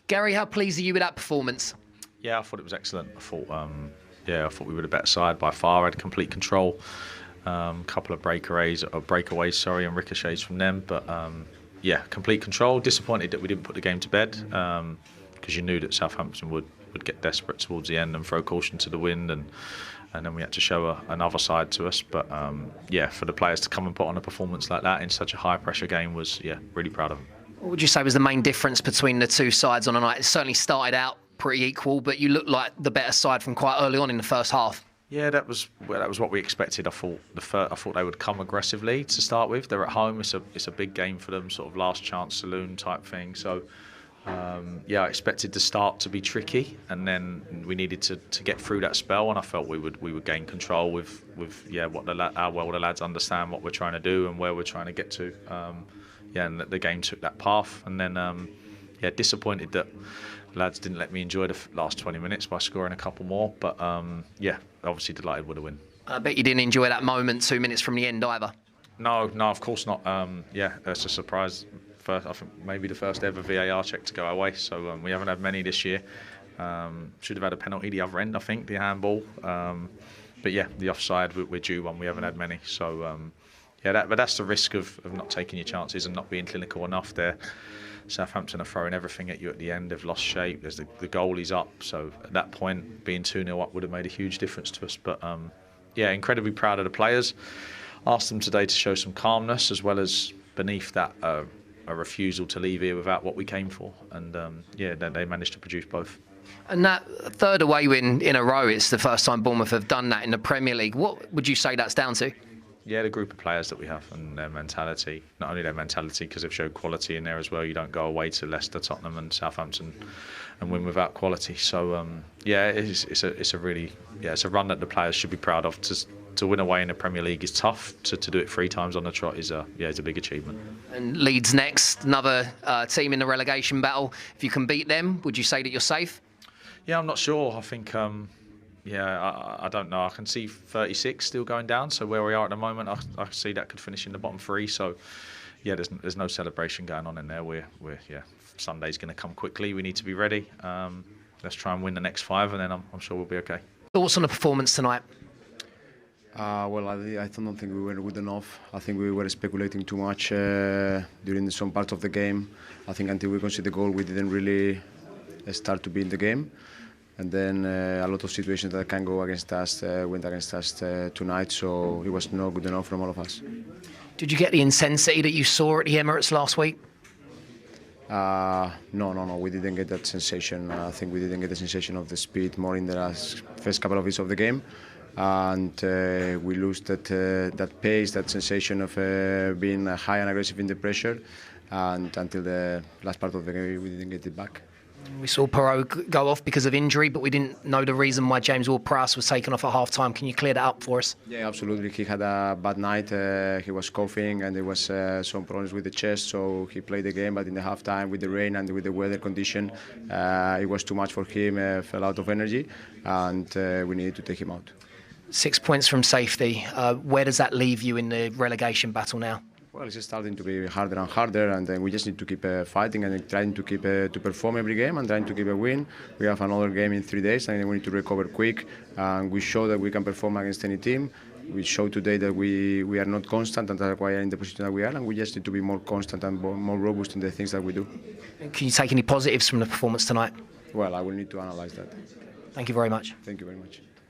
Gary, how pleased are you with that performance? Yeah, I thought it was excellent. I thought we were the better side by far. Had complete control. Couple of breakaways, sorry, and ricochets from them. But yeah, complete control. Disappointed that we didn't put the game to bed because you knew that Southampton would get desperate towards the end and throw caution to the wind, and then we had to show another side to us. But yeah, for the players to come and put on a performance like that in such a high pressure game was really proud of them. What would you say was the main difference between the two sides on a night? It certainly started out pretty equal, but you looked like the better side from quite early on in the first half. Yeah, that was what we expected. I thought they would come aggressively to start with. They're at home. It's a big game for them, sort of last chance saloon type thing. So yeah, I expected the start to be tricky, and then we needed to get through that spell. And I felt we would gain control with how well the lads understand what we're trying to do and where we're trying to get to. And the game took that path. And then disappointed that lads didn't let me enjoy the last 20 minutes by scoring a couple more. But obviously delighted with the win. I bet you didn't enjoy that moment 2 minutes from the end either. No, of course not. It's a surprise. I think maybe the first ever VAR check to go our way. So we haven't had many this year. Should have had a penalty the other end, I think, the handball. But yeah, the offside, we're due one. We haven't had many. So but that's the risk of not taking your chances and not being clinical enough there. Southampton are throwing everything at you at the end. They've lost shape. There's the goalie's up. So at that point, being 2-0 up would have made a huge difference to us. But incredibly proud of the players. Asked them today to show some calmness, as well as beneath that a refusal to leave here without what we came for. And they managed to produce both. And that third away win in a row, it's the first time Bournemouth have done that in the Premier League. What would you say that's down to? Yeah, the group of players that we have and their mentality. Not only their mentality, because they've showed quality in there as well. You don't go away to Leicester, Tottenham and Southampton and win without quality. So it's a run that the players should be proud of. To win away in the Premier League is tough. To do it 3 times on the trot is a big achievement. And Leeds next, another team in the relegation battle. If you can beat them, would you say that you're safe? Yeah, I'm not sure. I think. I don't know. I can see 36 still going down. So where we are at the moment, I see that could finish in the bottom 3. So yeah, there's no celebration going on in there. Sunday's going to come quickly. We need to be ready. Let's try and win the next 5, and then I'm sure we'll be okay. Thoughts on the performance tonight? I don't think we were good enough. I think we were speculating too much during some parts of the game. I think until we conceded the goal, we didn't really start to be in the game. And then a lot of situations that can go against us went against us tonight, so it was not good enough from all of us. Did you get the intensity that you saw at the Emirates last week? No, we didn't get that sensation. I think we didn't get the sensation of the speed more in the first couple of minutes of the game. And we lose that pace, that sensation of being high and aggressive in the pressure. And until the last part of the game, we didn't get it back. We saw Perot go off because of injury, but we didn't know the reason why James Ward-Prowse was taken off at half-time. Can you clear that up for us? Yeah, absolutely. He had a bad night. He was coughing and there was some problems with the chest, so he played the game. But in the half-time, with the rain and with the weather condition, it was too much for him. Fell out of energy, and we needed to take him out. 6 points from safety. Where does that leave you in the relegation battle now? Well, it's starting to be harder and harder, and then we just need to keep fighting and trying to keep to perform every game and trying to keep a win. We have another game in 3 days, and we need to recover quick. And we show that we can perform against any team. We show today that we are not constant, and that's why we are in the position that we are. And we just need to be more constant and more robust in the things that we do. Can you take any positives from the performance tonight? Well, I will need to analyse that. Thank you very much. Thank you very much.